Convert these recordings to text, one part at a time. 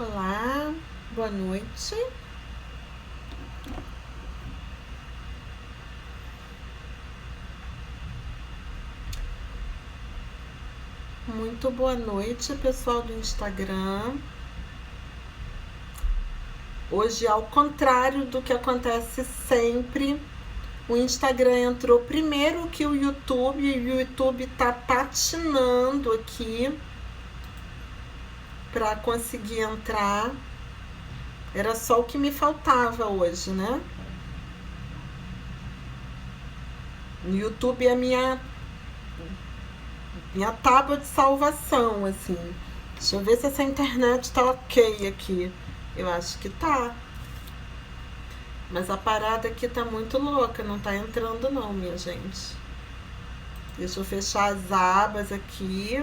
Olá, boa noite. Muito boa noite, pessoal do Instagram. Hoje, ao contrário do que acontece sempre, o Instagram entrou primeiro que o YouTube e o YouTube tá patinando aqui para conseguir entrar. Era só o que me faltava hoje, né? O YouTube é a minha tábua de salvação, assim. Deixa eu ver se essa internet tá ok aqui. Eu acho que tá. Mas a parada aqui tá muito louca, não tá entrando não, minha gente. Deixa eu fechar as abas aqui.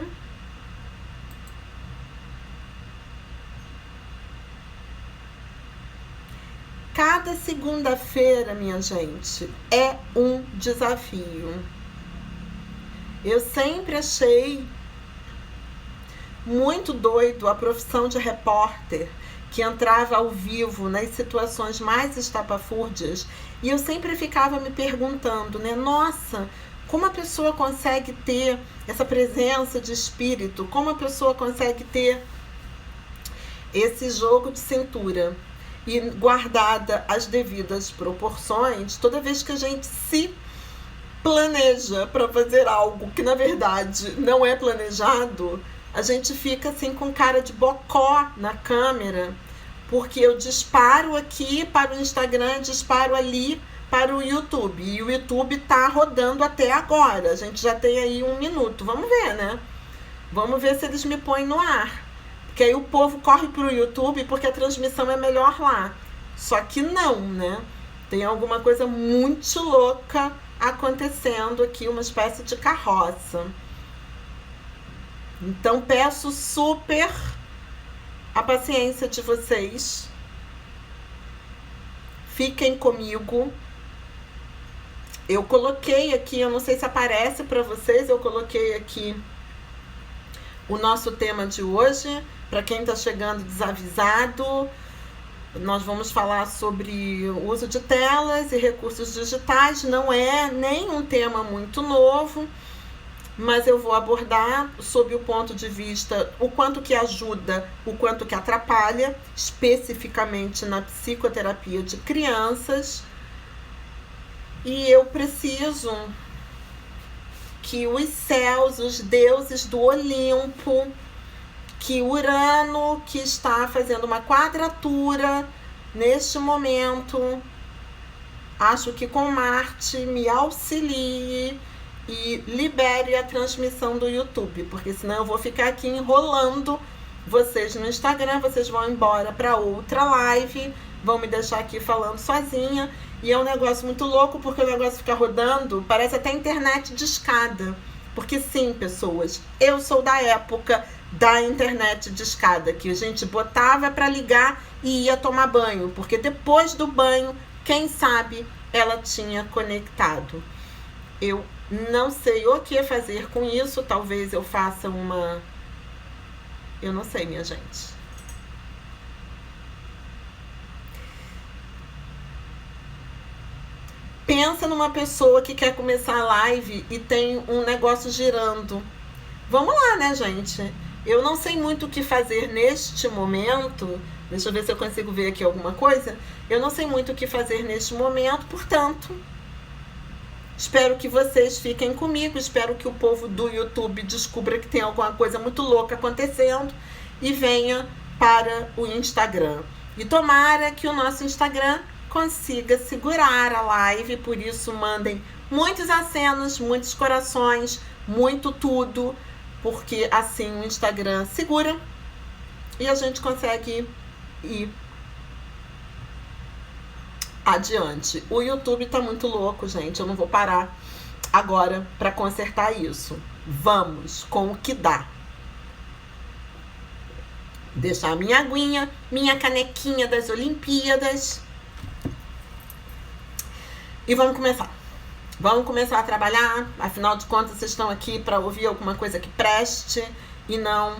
Cada segunda-feira, minha gente, é um desafio. Eu sempre achei muito doido a profissão de repórter, que entrava ao vivo nas situações mais estapafúrdias, e eu sempre ficava me perguntando, né? Nossa, como a pessoa consegue ter essa presença de espírito? Como a pessoa consegue ter esse jogo de cintura? E guardada as devidas proporções, toda vez que a gente se planeja para fazer algo que na verdade não é planejado, a gente fica assim com cara de bocó na câmera, porque eu disparo aqui para o Instagram, disparo ali para o YouTube, e o YouTube tá rodando até agora, a gente já tem aí 1 minuto, vamos ver, né? Vamos ver se eles me põem no ar, porque aí o povo corre pro YouTube porque a transmissão é melhor lá, só que não, né? Tem alguma coisa muito louca acontecendo aqui, uma espécie de carroça. Então peço super a paciência de vocês. Fiquem comigo. Eu coloquei aqui, eu não sei se aparece para vocês, eu coloquei aqui o nosso tema de hoje. Para quem está chegando desavisado, nós vamos falar sobre o uso de telas e recursos digitais. Não é nem um tema muito novo, mas eu vou abordar sob o ponto de vista o quanto que ajuda, o quanto que atrapalha, especificamente na psicoterapia de crianças. E eu preciso que os céus, os deuses do Olimpo, que Urano, que está fazendo uma quadratura neste momento, acho que com Marte, me auxilie e libere a transmissão do YouTube, porque senão eu vou ficar aqui enrolando vocês no Instagram, vocês vão embora para outra live, vão me deixar aqui falando sozinha, e é um negócio muito louco, porque o negócio fica rodando, parece até internet de escada, porque sim, pessoas, eu sou da época da internet de escada, que a gente botava para ligar e ia tomar banho, porque depois do banho, quem sabe, ela tinha conectado. Eu não sei o que fazer com isso, talvez eu faça uma... Eu não sei, minha gente. Pensa numa pessoa que quer começar a live e tem um negócio girando. Vamos lá, né, gente? Eu não sei muito o que fazer neste momento. Deixa eu ver se eu consigo ver aqui alguma coisa. Eu não sei muito o que fazer neste momento, portanto, espero que vocês fiquem comigo. Espero que o povo do YouTube descubra que tem alguma coisa muito louca acontecendo e venha para o Instagram. E tomara que o nosso Instagram consiga segurar a live. Por isso, mandem muitos acenos, muitos corações, muito tudo, porque assim o Instagram segura e a gente consegue ir adiante. O YouTube tá muito louco, gente. Eu não vou parar agora para consertar isso. Vamos com o que dá. Deixar minha aguinha, minha canequinha das Olimpíadas. E vamos começar. Vamos começar a trabalhar. Afinal de contas, vocês estão aqui para ouvir alguma coisa que preste e não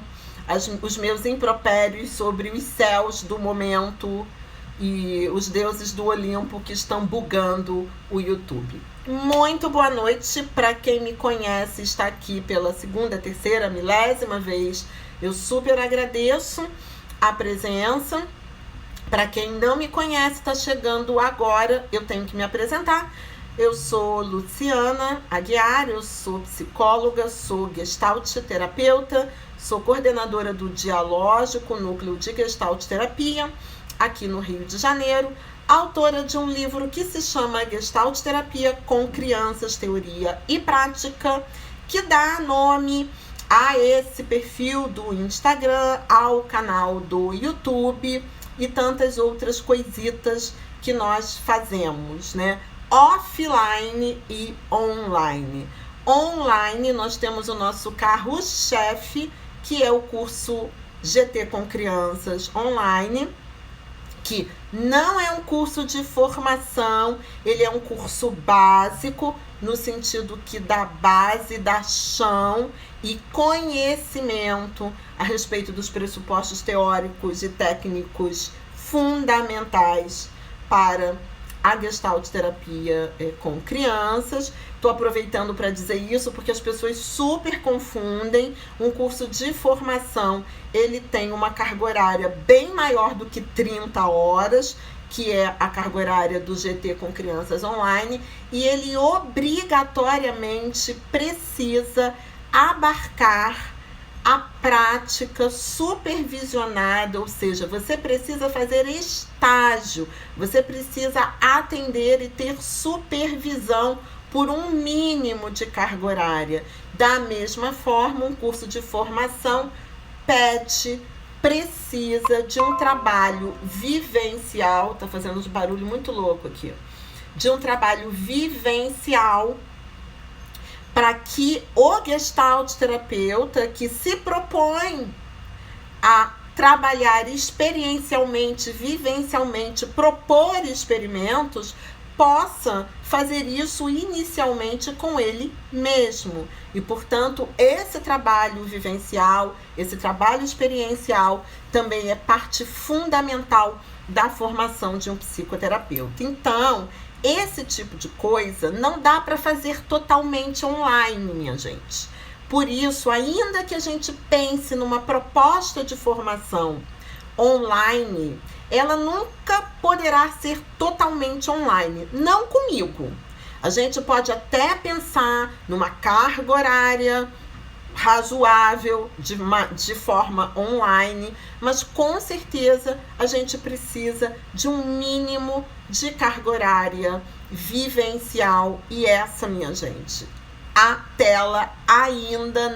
os meus impropérios sobre os céus do momento e os deuses do Olimpo que estão bugando o YouTube. Muito boa noite para quem me conhece, está aqui pela segunda, terceira, milésima vez. Eu super agradeço a presença. Para quem não me conhece, está chegando agora, eu tenho que me apresentar. Eu sou Luciana Aguiar, eu sou psicóloga, sou gestalt terapeuta, sou coordenadora do Dialógico, núcleo de Gestalt Terapia, aqui no Rio de Janeiro, autora de um livro que se chama Gestalt Terapia com Crianças, Teoria e Prática, que dá nome a esse perfil do Instagram, ao canal do YouTube e tantas outras coisitas que nós fazemos, né? Offline e online. Online, nós temos o nosso carro-chefe, que é o curso GT com Crianças Online, que não é um curso de formação, ele é um curso básico, no sentido que dá base, dá chão e conhecimento a respeito dos pressupostos teóricos e técnicos fundamentais para a Gestalt terapia com crianças. Estou aproveitando para dizer isso porque as pessoas super confundem. Um curso de formação, ele tem uma carga horária bem maior do que 30 horas, que é a carga horária do GT com Crianças Online, e ele obrigatoriamente precisa abarcar a prática supervisionada, ou seja, você precisa fazer estágio, você precisa atender e ter supervisão por um mínimo de carga horária. Da mesma forma, um curso de formação precisa de um trabalho vivencial, tá fazendo uns barulho muito louco aqui, de um trabalho vivencial, para que o gestalt terapeuta que se propõe a trabalhar experiencialmente, vivencialmente, propor experimentos, possa fazer isso inicialmente com ele mesmo. E, portanto, esse trabalho vivencial, esse trabalho experiencial também é parte fundamental da formação de um psicoterapeuta. Então, esse tipo de coisa não dá para fazer totalmente online, minha gente. Por isso, ainda que a gente pense numa proposta de formação online, ela nunca poderá ser totalmente online. Não comigo. A gente pode até pensar numa carga horária razoável de forma online, mas com certeza a gente precisa de um mínimo de carga horária vivencial, e essa, minha gente, a tela ainda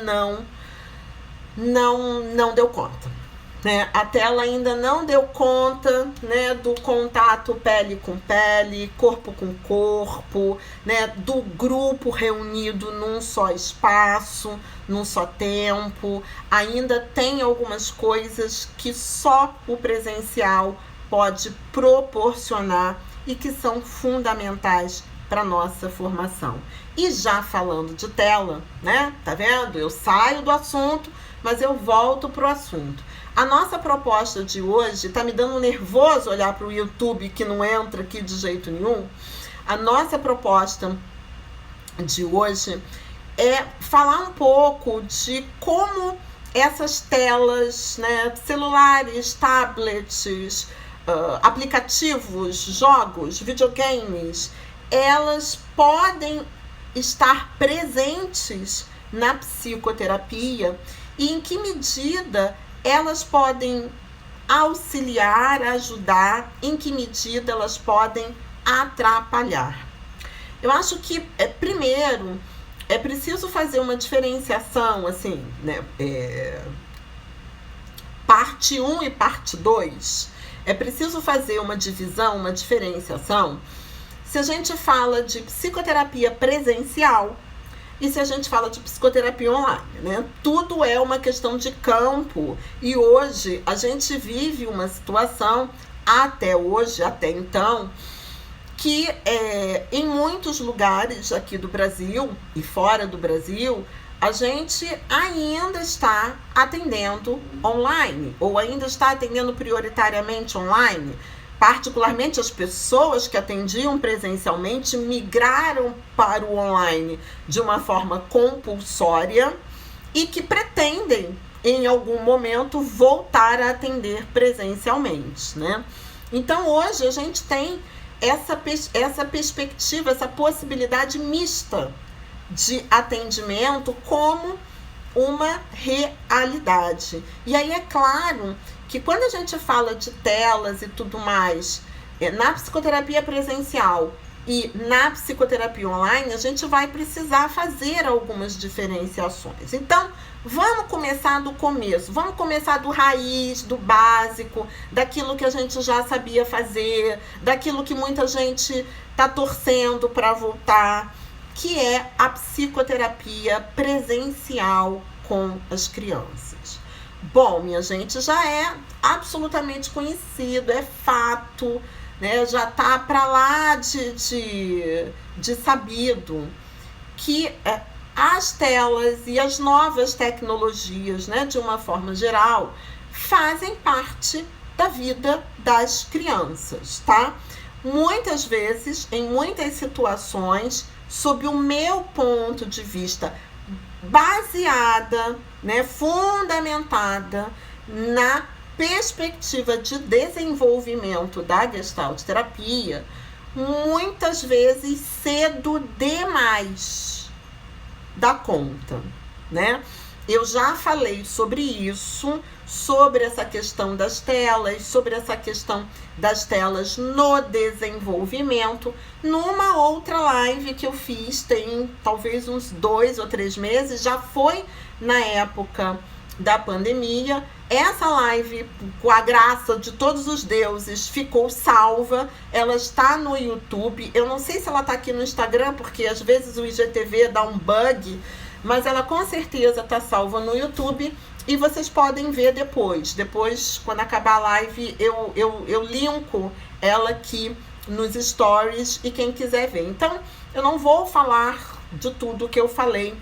não deu conta, né? A tela ainda não deu conta, né, do contato pele com pele, corpo com corpo, né, do grupo reunido num só espaço, num só tempo. Ainda tem algumas coisas que só o presencial pode proporcionar e que são fundamentais para nossa formação. E já falando de tela, né, tá vendo? Eu saio do assunto, mas eu volto pro assunto. A nossa proposta de hoje, tá me dando nervoso olhar para o YouTube que não entra aqui de jeito nenhum. A nossa proposta de hoje é falar um pouco de como essas telas, né, celulares, tablets, aplicativos, jogos, videogames, elas podem estar presentes na psicoterapia e em que medida elas podem auxiliar, ajudar, em que medida elas podem atrapalhar. Eu acho que, primeiro, é preciso fazer uma diferenciação, assim, né, parte 1 e parte 2. É preciso fazer uma divisão, uma diferenciação, se a gente fala de psicoterapia presencial e se a gente fala de psicoterapia online, né? Tudo é uma questão de campo. E hoje a gente vive uma situação, até hoje, até então, que em muitos lugares aqui do Brasil e fora do Brasil, a gente ainda está atendendo online, ou ainda está atendendo prioritariamente online. Particularmente as pessoas que atendiam presencialmente migraram para o online de uma forma compulsória e que pretendem, em algum momento, voltar a atender presencialmente, né? Então, hoje, a gente tem essa perspectiva, essa possibilidade mista de atendimento como uma realidade. E aí é claro que quando a gente fala de telas e tudo mais, na psicoterapia presencial e na psicoterapia online, a gente vai precisar fazer algumas diferenciações. Então, vamos começar do começo, vamos começar do raiz, do básico, daquilo que a gente já sabia fazer, daquilo que muita gente está torcendo para voltar, que é a psicoterapia presencial com as crianças. Bom, minha gente, já é absolutamente conhecido, é fato, né? Já está para lá de sabido que as telas e as novas tecnologias, né, de uma forma geral, fazem parte da vida das crianças, tá? Muitas vezes, em muitas situações, sob o meu ponto de vista, baseada, né, fundamentada na perspectiva de desenvolvimento da Gestalt terapia, muitas vezes cedo demais da conta, né? Eu já falei sobre isso, sobre essa questão das telas, sobre essa questão das telas no desenvolvimento, numa outra live que eu fiz, tem talvez uns 2 ou 3 meses, já foi na época da pandemia. Essa live, com a graça de todos os deuses, ficou salva, ela está no YouTube. Eu não sei se ela está aqui no Instagram, porque às vezes o IGTV dá um bug, mas ela com certeza está salva no YouTube e vocês podem ver depois. Depois, quando acabar a live, eu linko ela aqui nos stories e quem quiser ver. Então, eu não vou falar de tudo que eu falei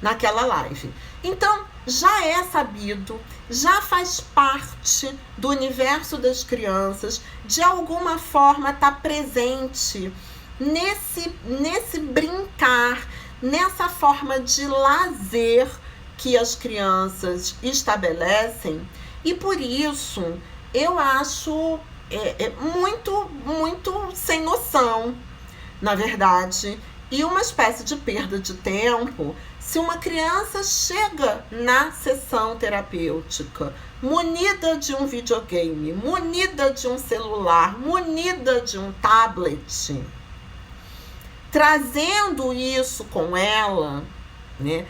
naquela live. Então, já é sabido, já faz parte do universo das crianças, de alguma forma está presente nesse brincar, nessa forma de lazer que as crianças estabelecem, e por isso eu acho muito sem noção, na verdade, e uma espécie de perda de tempo se uma criança chega na sessão terapêutica munida de um videogame, munida de um celular, munida de um tablet, trazendo isso com ela, né,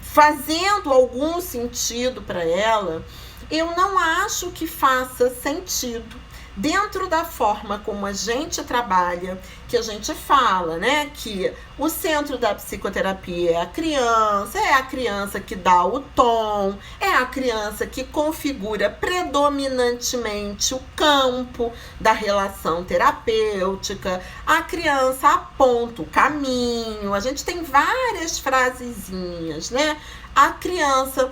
fazendo algum sentido para ela. Eu não acho que faça sentido dentro da forma como a gente trabalha, que a gente fala, né, que o centro da psicoterapia é a criança que dá o tom, é a criança que configura predominantemente o campo da relação terapêutica, a criança aponta o caminho, a gente tem várias frasezinhas, né, a criança,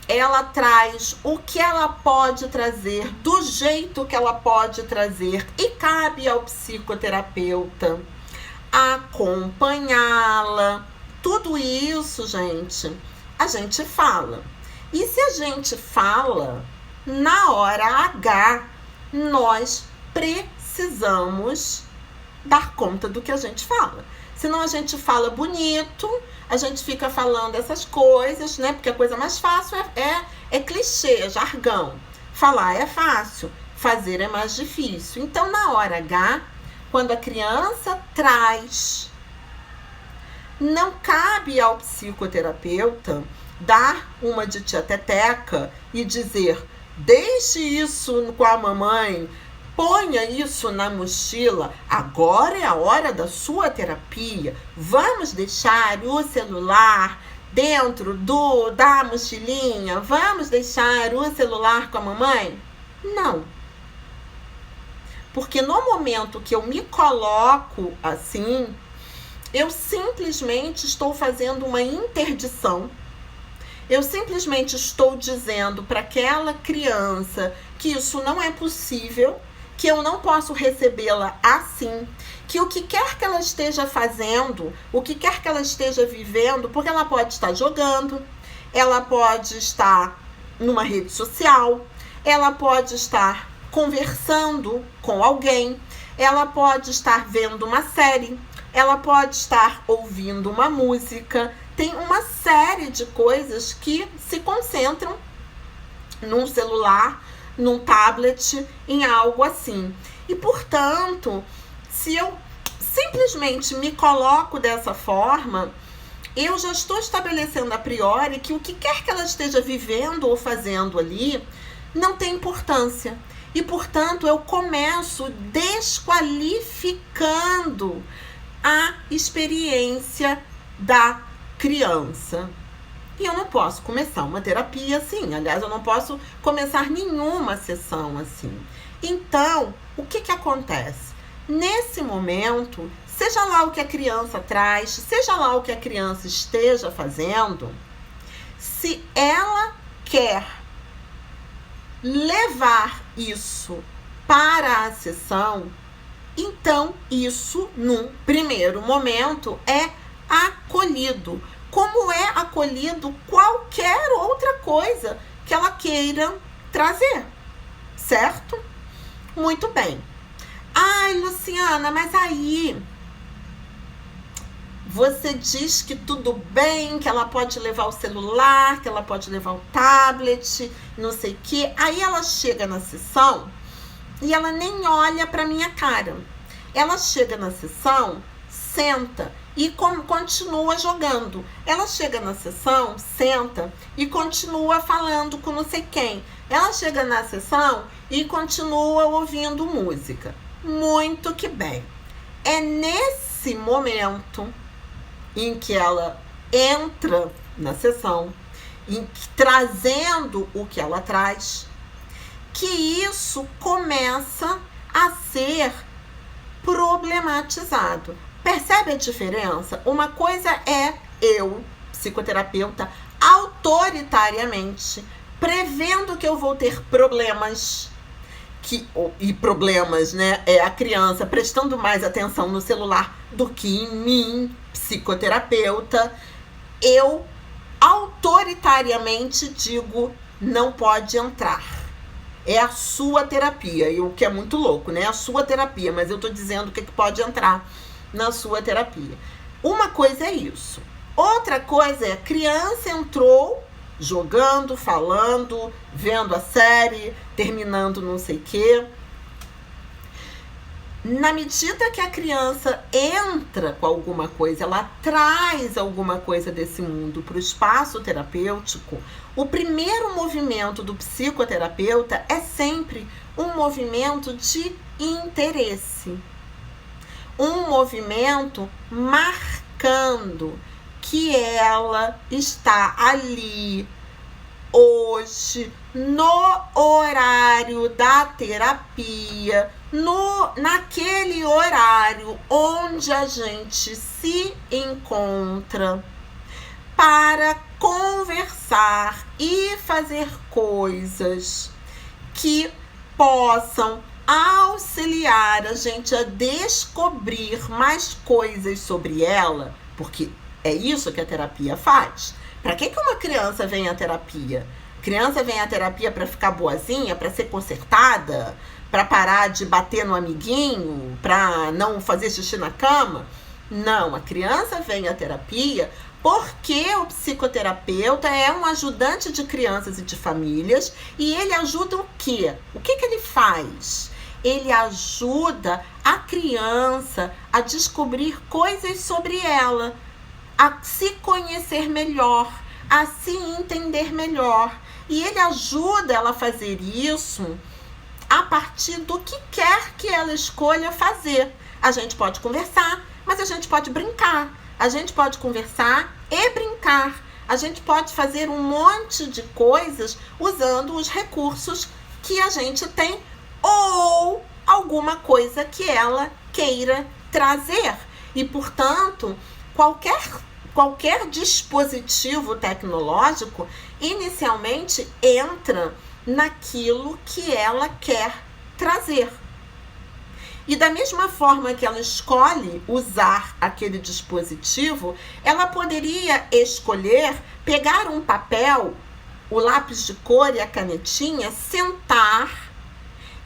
ela traz o que ela pode trazer, do jeito que ela pode trazer, e cabe ao psicoterapeuta acompanhá-la. Tudo isso, gente, a gente fala. E se a gente fala, na hora H, nós precisamos dar conta do que a gente fala. Senão a gente fala bonito, a gente fica falando essas coisas, né? Porque a coisa mais fácil é clichê, jargão. Falar é fácil, fazer é mais difícil. Então, na hora H, quando a criança traz, não cabe ao psicoterapeuta dar uma de tia-teteca e dizer, deixe isso com a mamãe, ponha isso na mochila, agora é a hora da sua terapia, vamos deixar o celular dentro da mochilinha, vamos deixar o celular com a mamãe? Não. Porque no momento que eu me coloco assim, Eu simplesmente estou fazendo uma interdição. Eu simplesmente estou dizendo para aquela criança que isso não é possível, que eu não posso recebê-la assim, que o que quer que ela esteja fazendo, o que quer que ela esteja vivendo, porque ela pode estar jogando, ela pode estar numa rede social, ela pode estar conversando com alguém, ela pode estar vendo uma série, ela pode estar ouvindo uma música. Tem uma série de coisas que se concentram num celular, num tablet, em algo assim. E, portanto, se eu simplesmente me coloco dessa forma, eu já estou estabelecendo a priori que o que quer que ela esteja vivendo ou fazendo ali não tem importância. E, portanto, eu começo desqualificando a experiência da criança. E eu não posso começar uma terapia assim. Aliás, eu não posso começar nenhuma sessão assim. Então, o que acontece? Nesse momento, seja lá o que a criança traz, seja lá o que a criança esteja fazendo, se ela quer levar isso para a sessão, então isso, num primeiro momento, é acolhido, como é acolhido qualquer outra coisa que ela queira trazer, certo? Muito bem. Ai, Luciana, mas aí você diz que tudo bem, que ela pode levar o celular, que ela pode levar o tablet, não sei o quê. Aí ela chega na sessão e ela nem olha para minha cara. Ela chega na sessão, senta e continua jogando. Ela chega na sessão, senta e continua falando com não sei quem. Ela chega na sessão e continua ouvindo música. Muito que bem. É nesse momento em que ela entra na sessão, trazendo o que ela traz, que isso começa a ser problematizado. Percebe a diferença? Uma coisa é eu, psicoterapeuta, autoritariamente prevendo que eu vou ter problemas, é a criança prestando mais atenção no celular do que em mim, psicoterapeuta. Eu autoritariamente digo, não pode entrar. É a sua terapia, e o que é muito louco, né? É a sua terapia, mas eu tô dizendo o que pode entrar na sua terapia. Uma coisa é isso. Outra coisa é, a criança entrou jogando, falando, vendo a série, terminando não sei o quê. Na medida que a criança entra com alguma coisa, ela traz alguma coisa desse mundo para o espaço terapêutico, o primeiro movimento do psicoterapeuta é sempre um movimento de interesse. Um movimento marcando que ela está ali hoje, no horário da terapia, naquele horário onde a gente se encontra para conversar e fazer coisas que possam auxiliar a gente a descobrir mais coisas sobre ela, porque é isso que a terapia faz. Para que uma criança vem à terapia? Criança vem à terapia para ficar boazinha, para ser consertada, para parar de bater no amiguinho, para não fazer xixi na cama? Não, a criança vem à terapia porque o psicoterapeuta é um ajudante de crianças e de famílias, e ele ajuda o quê? O que ele faz? Ele ajuda a criança a descobrir coisas sobre ela, a se conhecer melhor, a se entender melhor. E ele ajuda ela a fazer isso a partir do que quer que ela escolha fazer. A gente pode conversar, mas a gente pode brincar. A gente pode conversar e brincar. A gente pode fazer um monte de coisas usando os recursos que a gente tem ou alguma coisa que ela queira trazer. E, portanto, qualquer dispositivo tecnológico inicialmente entra naquilo que ela quer trazer. E da mesma forma que ela escolhe usar aquele dispositivo, ela poderia escolher pegar um papel, o lápis de cor e a canetinha, sentar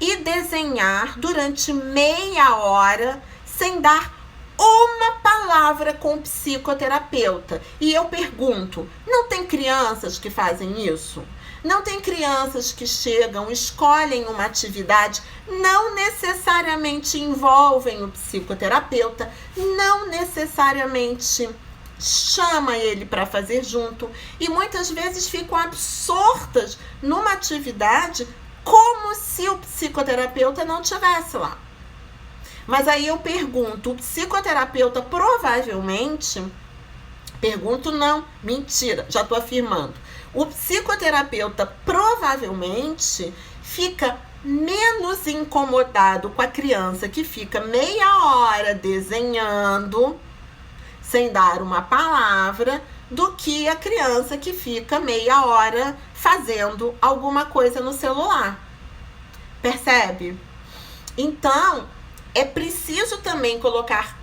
e desenhar durante meia hora sem dar uma palavra com o psicoterapeuta. E eu pergunto, não tem crianças que fazem isso? Não tem crianças que chegam, escolhem uma atividade, não necessariamente envolvem o psicoterapeuta, não necessariamente chama ele para fazer junto, e muitas vezes ficam absortas numa atividade como se o psicoterapeuta não estivesse lá. Mas aí eu pergunto, o psicoterapeuta provavelmente... Pergunto não, mentira, já estou afirmando. O psicoterapeuta provavelmente fica menos incomodado com a criança que fica meia hora desenhando sem dar uma palavra do que a criança que fica meia hora fazendo alguma coisa no celular. Percebe? Então, é preciso também colocar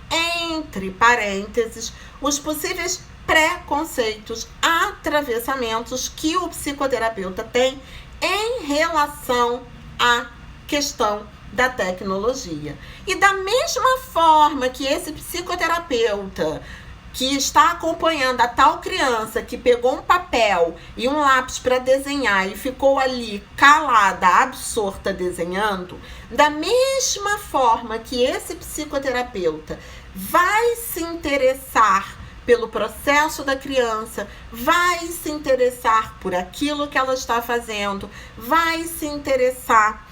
entre parênteses os possíveis preconceitos, atravessamentos que o psicoterapeuta tem em relação à questão da tecnologia. E da mesma forma que esse psicoterapeuta que está acompanhando a tal criança que pegou um papel e um lápis para desenhar e ficou ali calada, absorta desenhando, da mesma forma que esse psicoterapeuta vai se interessar pelo processo da criança, vai se interessar por aquilo que ela está fazendo, vai se interessar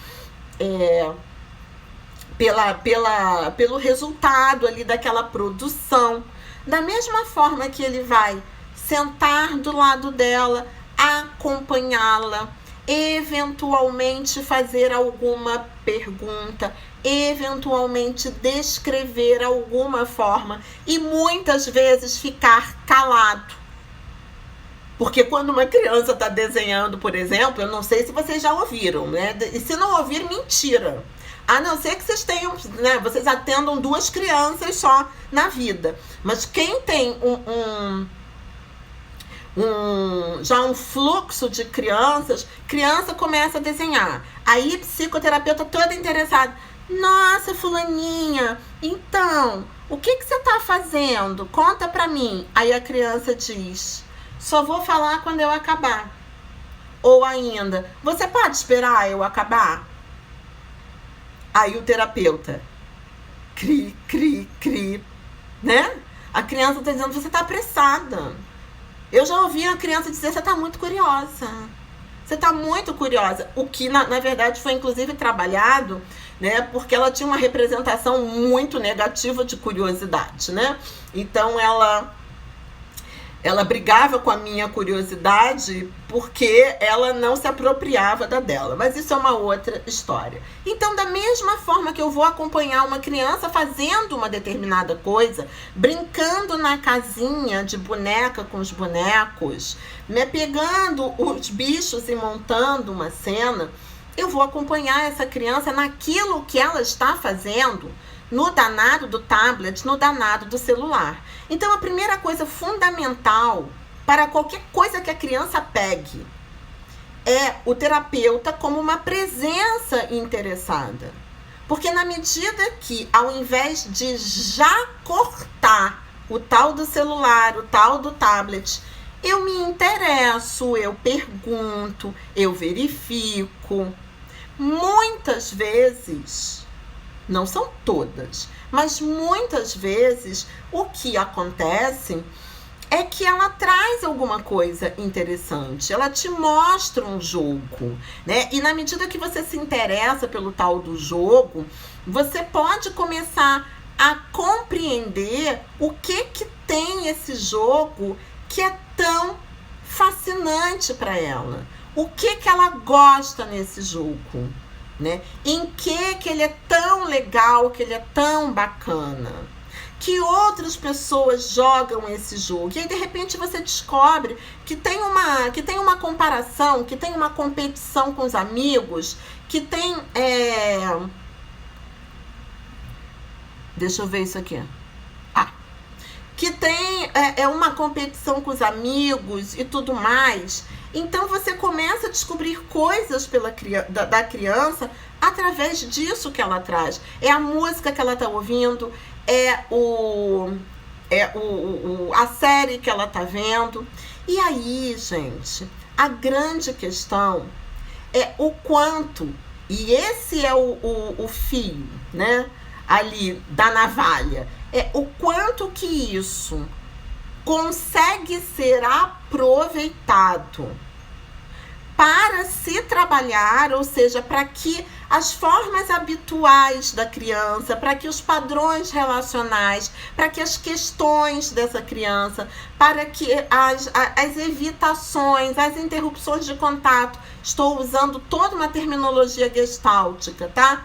pelo resultado ali daquela produção. Da mesma forma que ele vai sentar do lado dela, acompanhá-la, eventualmente fazer alguma pergunta, eventualmente descrever alguma forma e muitas vezes ficar calado. Porque quando uma criança está desenhando, por exemplo, eu não sei se vocês já ouviram, né? E se não ouvir, mentira. A não ser que vocês tenham, né, vocês atendam 2 crianças só na vida. Mas quem tem já um fluxo de criança começa a desenhar. Aí psicoterapeuta toda interessada. Nossa, fulaninha, então, o que você está fazendo? Conta pra mim. Aí a criança diz, só vou falar quando eu acabar. Ou ainda, você pode esperar eu acabar? Aí o terapeuta, cri, cri, cri, né? A criança está dizendo, você está apressada. Eu já ouvi a criança dizer, você está muito curiosa. Você está muito curiosa. O que, na verdade, foi inclusive trabalhado, né? Porque ela tinha uma representação muito negativa de curiosidade, né? Então, ela brigava com a minha curiosidade porque ela não se apropriava da dela. Mas isso é uma outra história. Então, da mesma forma que eu vou acompanhar uma criança fazendo uma determinada coisa, brincando na casinha de boneca com os bonecos, né, pegando os bichos e montando uma cena, eu vou acompanhar essa criança naquilo que ela está fazendo, no danado do tablet, no danado do celular. Então, a primeira coisa fundamental para qualquer coisa que a criança pegue é o terapeuta como uma presença interessada. Porque na medida que, ao invés de já cortar o tal do celular, o tal do tablet, eu me interesso, eu pergunto, eu verifico. Muitas vezes, não são todas, mas muitas vezes o que acontece é que ela traz alguma coisa interessante, ela te mostra um jogo, né? E na medida que você se interessa pelo tal do jogo, você pode começar a compreender o que tem esse jogo que é tão fascinante para ela, o que ela gosta nesse jogo, né? Em que ele é tão legal, que ele é tão bacana. que outras pessoas jogam esse jogo. E aí, de repente, você descobre que tem uma comparação, que tem uma competição com os amigos, que tem... Deixa eu ver isso aqui. Que tem uma competição com os amigos e tudo mais. Então, você começa a descobrir coisas da criança através disso que ela traz. É a música que ela está ouvindo, a série que ela está vendo. E aí, gente, a grande questão é o quanto, e esse é o fio, né, ali da navalha, é o quanto que isso consegue ser aproveitado para se trabalhar, ou seja, para que as formas habituais da criança, para que os padrões relacionais, para que as questões dessa criança, para que as evitações, as interrupções de contato, estou usando toda uma terminologia gestáltica, tá?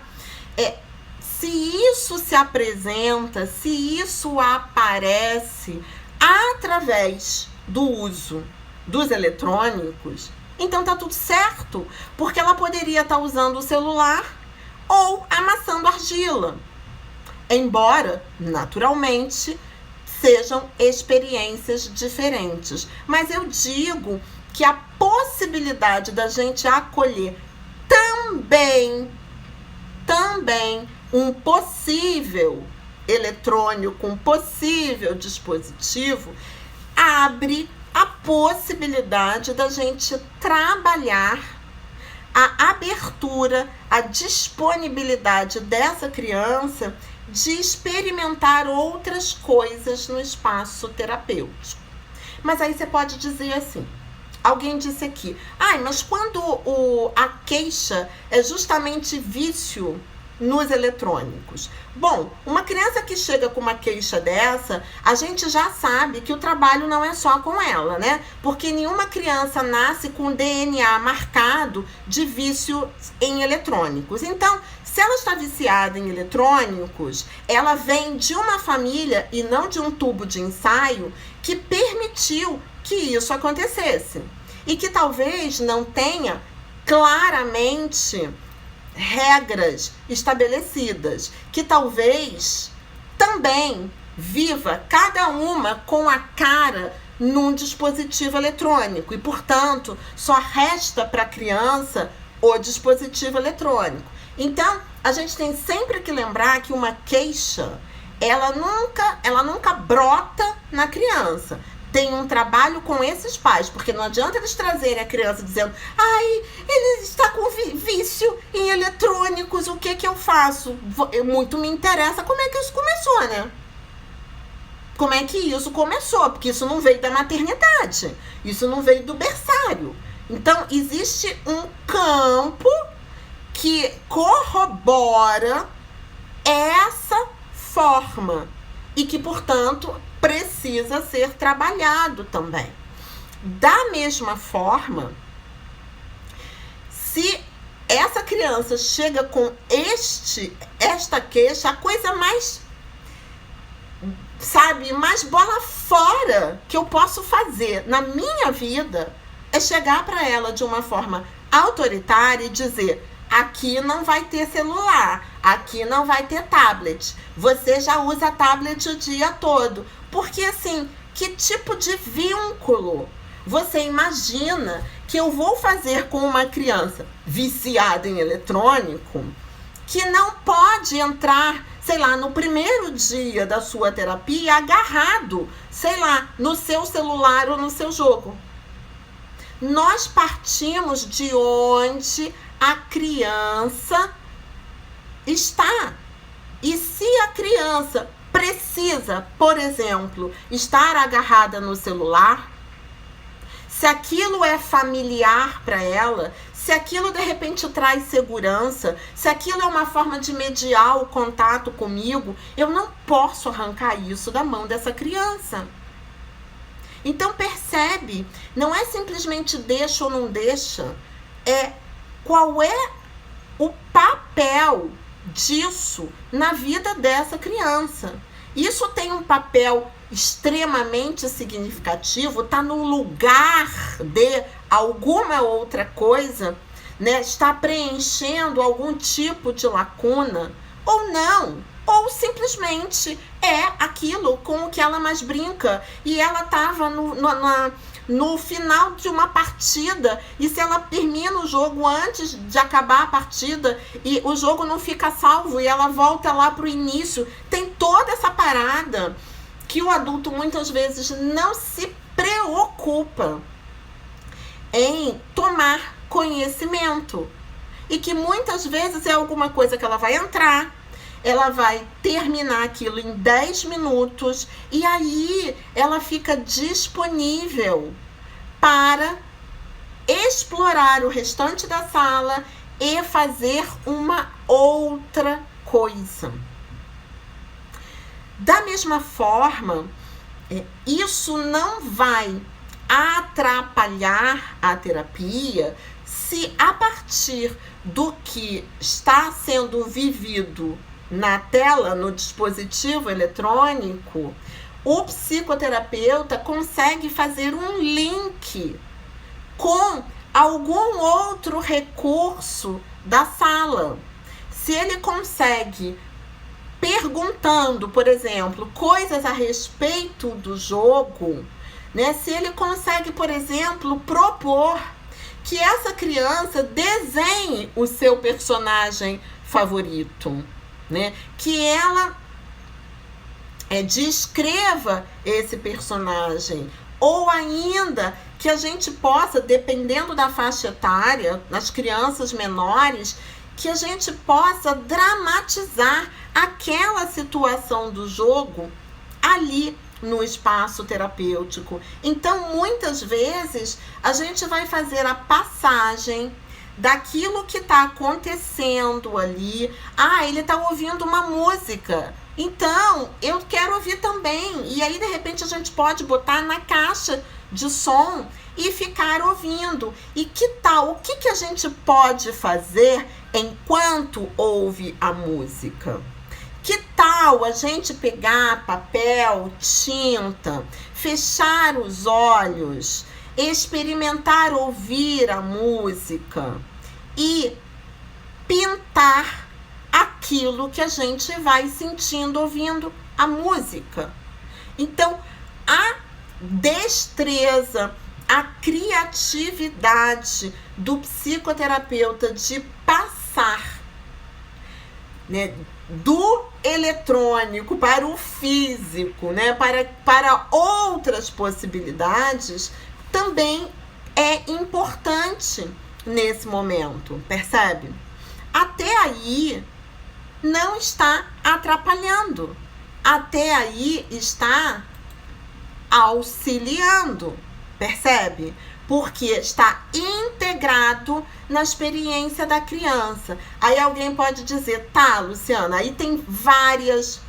Se isso se apresenta, se isso aparece através do uso dos eletrônicos, então tá tudo certo, porque ela poderia estar usando o celular ou amassando argila. Embora, naturalmente, sejam experiências diferentes. Mas eu digo que a possibilidade da gente acolher também um possível eletrônico, um possível dispositivo, abre a possibilidade da gente trabalhar a abertura, a disponibilidade dessa criança de experimentar outras coisas no espaço terapêutico. Mas aí você pode dizer assim, alguém disse aqui, mas quando a queixa é justamente vício nos eletrônicos. Bom, uma criança que chega com uma queixa dessa, a gente já sabe que o trabalho não é só com ela, né? Porque nenhuma criança nasce com DNA marcado de vício em eletrônicos. Então, se ela está viciada em eletrônicos, ela vem de uma família e não de um tubo de ensaio que permitiu que isso acontecesse. E que talvez não tenha claramente regras estabelecidas, que talvez também viva cada uma com a cara num dispositivo eletrônico e, portanto, só resta para a criança o dispositivo eletrônico. Então, a gente tem sempre que lembrar que uma queixa, ela nunca brota na criança. Tem um trabalho com esses pais, porque não adianta eles trazerem a criança dizendo, ele está com vício em eletrônicos, o que eu faço? Muito me interessa como é que isso começou, né? Como é que isso começou? Porque isso não veio da maternidade, isso não veio do berçário. Então, existe um campo que corrobora essa forma e que, portanto, precisa ser trabalhado também. Da mesma forma, se essa criança chega com esta queixa, a coisa mais, mais bola fora que eu posso fazer na minha vida é chegar para ela de uma forma autoritária e dizer, aqui não vai ter celular, aqui não vai ter tablet, você já usa tablet o dia todo. Porque, assim, que tipo de vínculo você imagina que eu vou fazer com uma criança viciada em eletrônico que não pode entrar, no primeiro dia da sua terapia agarrado, no seu celular ou no seu jogo? Nós partimos de onde a criança está. E se a criança precisa, por exemplo, estar agarrada no celular, se aquilo é familiar para ela, se aquilo de repente traz segurança, se aquilo é uma forma de mediar o contato comigo, eu não posso arrancar isso da mão dessa criança. Então percebe, não é simplesmente deixa ou não deixa, é qual é o papel disso na vida dessa criança. Isso tem um papel extremamente significativo, está no lugar de alguma outra coisa, né? Está preenchendo algum tipo de lacuna, ou não, ou simplesmente é aquilo com o que ela mais brinca, e ela estava no final de uma partida, e se ela termina o jogo antes de acabar a partida, e o jogo não fica salvo, e ela volta lá para o início, tem toda essa parada que o adulto muitas vezes não se preocupa em tomar conhecimento, e que muitas vezes é alguma coisa que ela vai entrar, ela vai terminar aquilo em 10 minutos e aí ela fica disponível para explorar o restante da sala e fazer uma outra coisa. Da mesma forma, isso não vai atrapalhar a terapia se a partir do que está sendo vivido na tela, no dispositivo eletrônico, o psicoterapeuta consegue fazer um link com algum outro recurso da sala. Se ele consegue, perguntando, por exemplo, coisas a respeito do jogo, né? Se ele consegue, por exemplo, propor que essa criança desenhe o seu personagem favorito, né? Que ela descreva esse personagem, ou ainda que a gente possa, dependendo da faixa etária, nas crianças menores, que a gente possa dramatizar aquela situação do jogo ali no espaço terapêutico. Então, muitas vezes, a gente vai fazer a passagem daquilo que está acontecendo ali. Ele está ouvindo uma música, então eu quero ouvir também. E aí, de repente, a gente pode botar na caixa de som e ficar ouvindo. E que tal? O que a gente pode fazer enquanto ouve a música? Que tal a gente pegar papel, tinta, fechar os olhos, experimentar ouvir a música e pintar aquilo que a gente vai sentindo ouvindo a música? Então, a destreza, a criatividade do psicoterapeuta de passar, né, do eletrônico para o físico, né, para outras possibilidades, também é importante nesse momento, percebe? Até aí não está atrapalhando, até aí está auxiliando, percebe? Porque está integrado na experiência da criança. Aí alguém pode dizer, tá, Luciana, aí tem várias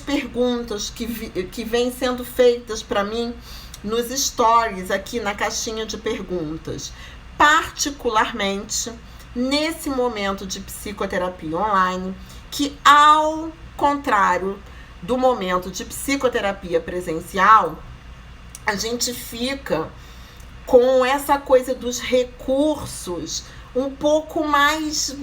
perguntas que vêm sendo feitas para mim nos stories, aqui na caixinha de perguntas. Particularmente nesse momento de psicoterapia online, que ao contrário do momento de psicoterapia presencial, a gente fica com essa coisa dos recursos um pouco mais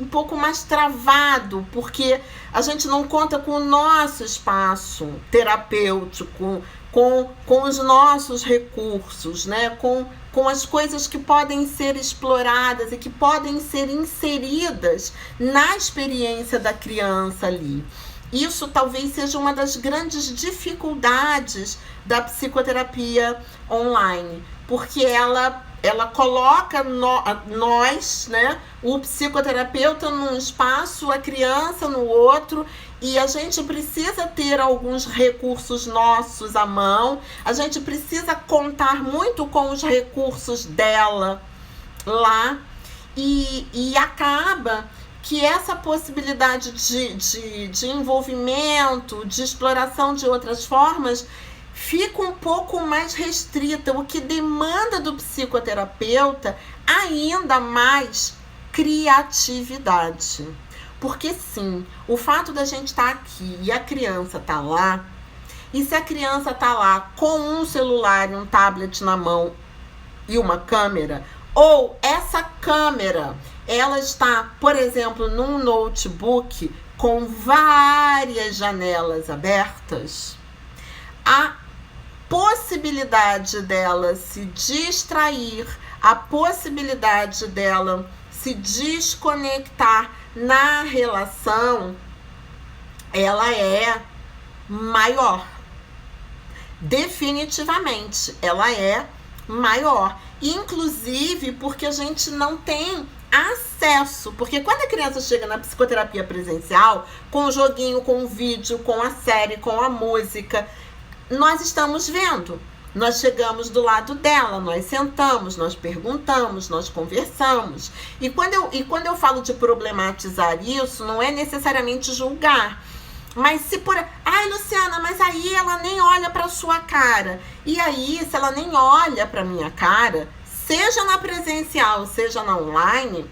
travado, porque a gente não conta com o nosso espaço terapêutico, com os nossos recursos, né? Com as coisas que podem ser exploradas e que podem ser inseridas na experiência da criança ali. Isso talvez seja uma das grandes dificuldades da psicoterapia online, porque ela coloca nós, né, o psicoterapeuta num espaço, a criança no outro, e a gente precisa ter alguns recursos nossos à mão, a gente precisa contar muito com os recursos dela lá, e acaba que essa possibilidade de envolvimento, de exploração de outras formas, fica um pouco mais restrita, o que demanda do psicoterapeuta ainda mais criatividade. Porque sim, o fato da gente estar aqui e a criança tá lá, e se a criança tá lá com um celular e um tablet na mão e uma câmera, ou essa câmera, ela está, por exemplo, num notebook com várias janelas abertas, a possibilidade dela se distrair, a possibilidade dela se desconectar na relação, ela é maior. Definitivamente, ela é maior. Inclusive porque a gente não tem acesso. Porque quando a criança chega na psicoterapia presencial, com o joguinho, com o vídeo, com a série, com a música, nós estamos vendo. Nós chegamos do lado dela, nós sentamos, nós perguntamos, nós conversamos. E quando eu falo de problematizar isso, não é necessariamente julgar. Mas se por... Ai, Luciana, mas aí ela nem olha para sua cara. E aí, se ela nem olha para minha cara, seja na presencial, seja na online,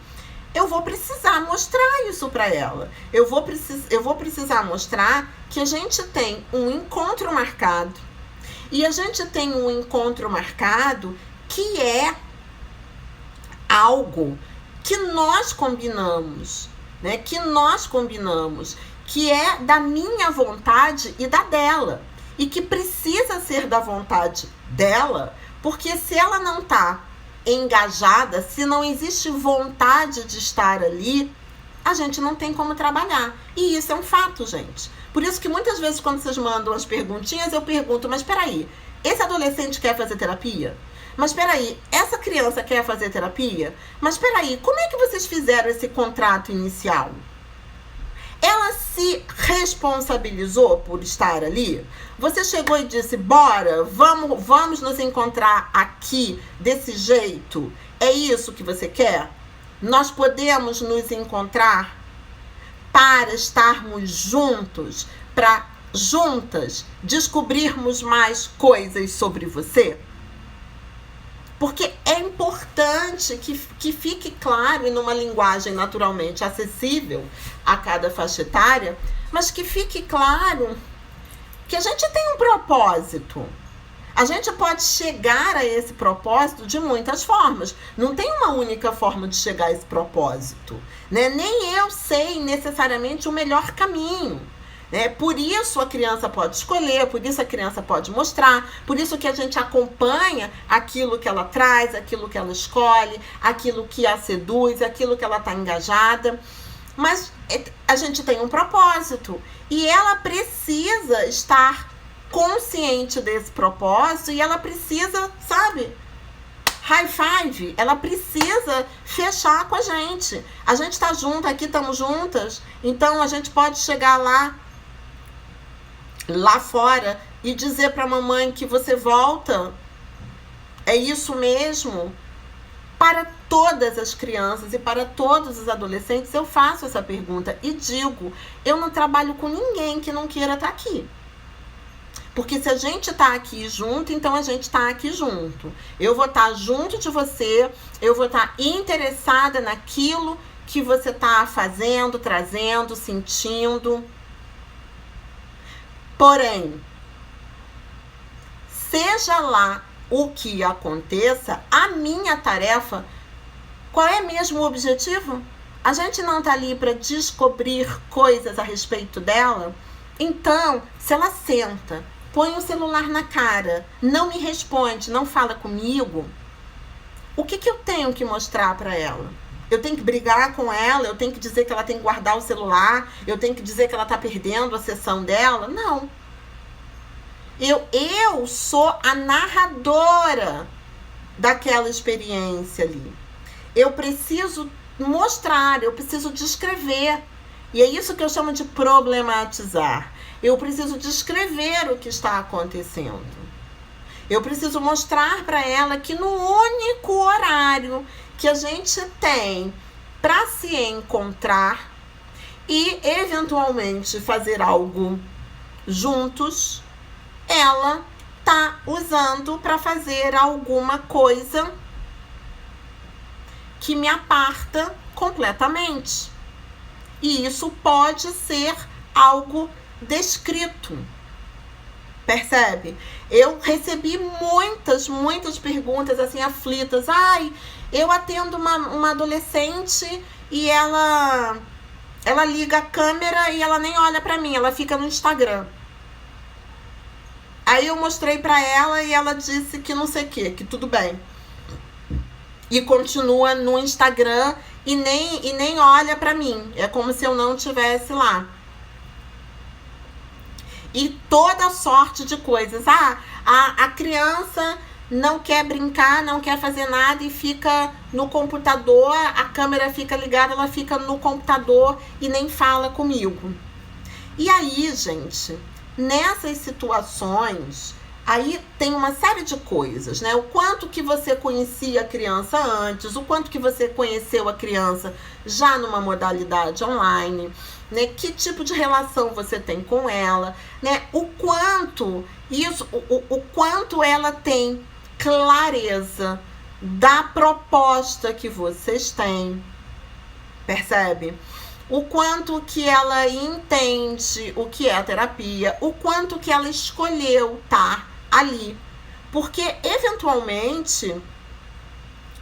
eu vou precisar mostrar isso para ela. Eu vou precisar mostrar que a gente tem um encontro marcado. E a gente tem um encontro marcado que é algo que nós combinamos, né? Que é da minha vontade e da dela. E que precisa ser da vontade dela, porque se ela não está engajada, se não existe vontade de estar ali, a gente não tem como trabalhar. E isso é um fato, gente. Por isso que muitas vezes quando vocês mandam as perguntinhas, eu pergunto, mas peraí, esse adolescente quer fazer terapia? Mas peraí, essa criança quer fazer terapia? Mas peraí, como é que vocês fizeram esse contrato inicial? Ela se responsabilizou por estar ali? Você chegou e disse, bora, vamos nos encontrar aqui desse jeito? É isso que você quer? Nós podemos nos encontrar para estarmos juntos, para juntas descobrirmos mais coisas sobre você? Porque é importante que fique claro e numa linguagem naturalmente acessível a cada faixa etária, mas que fique claro que a gente tem um propósito. A gente pode chegar a esse propósito de muitas formas. Não tem uma única forma de chegar a esse propósito, né? Nem eu sei necessariamente o melhor caminho. Por isso a criança pode escolher, por isso a criança pode mostrar, por isso que a gente acompanha aquilo que ela traz, aquilo que ela escolhe, aquilo que a seduz, aquilo que ela está engajada. Mas a gente tem um propósito e ela precisa estar consciente desse propósito e ela precisa, sabe, high five, ela precisa fechar com a gente. A gente tá junto aqui, estamos juntas, então a gente pode chegar lá fora e dizer pra mamãe que você volta. É isso mesmo? Para todas as crianças e para todos os adolescentes eu faço essa pergunta e digo, eu não trabalho com ninguém que não queira estar aqui. Porque se a gente tá aqui junto, então a gente tá aqui junto. Eu vou estar junto de você, eu vou estar interessada naquilo que você tá fazendo, trazendo, sentindo. Porém, seja lá o que aconteça, a minha tarefa, qual é mesmo o objetivo? A gente não tá ali para descobrir coisas a respeito dela? Então, se ela senta, põe o celular na cara, não me responde, não fala comigo, o que eu tenho que mostrar para ela? Eu tenho que brigar com ela? Eu tenho que dizer que ela tem que guardar o celular? Eu tenho que dizer que ela está perdendo a sessão dela? Não. Eu sou a narradora daquela experiência ali. Eu preciso mostrar, eu preciso descrever. E é isso que eu chamo de problematizar. Eu preciso descrever o que está acontecendo. Eu preciso mostrar para ela que no único horário que a gente tem para se encontrar e eventualmente fazer algo juntos, ela tá usando para fazer alguma coisa que me aparta completamente. E isso pode ser algo descrito. Percebe? Eu recebi muitas perguntas assim aflitas. Ai, eu atendo uma adolescente e ela liga a câmera e ela nem olha pra mim, ela fica no Instagram. Aí eu mostrei pra ela e ela disse que não sei o que tudo bem. E continua no Instagram e nem olha pra mim. É como se eu não estivesse lá. E toda sorte de coisas. A criança não quer brincar, não quer fazer nada e fica no computador, a câmera fica ligada, ela fica no computador e nem fala comigo. E aí, gente, nessas situações, aí tem uma série de coisas, né? O quanto que você conhecia a criança antes, o quanto que você conheceu a criança já numa modalidade online, né? Que tipo de relação você tem com ela, né? O quanto ela tem clareza da proposta que vocês têm, percebe? O quanto que ela entende o que é a terapia, o quanto que ela escolheu estar ali. Porque, eventualmente,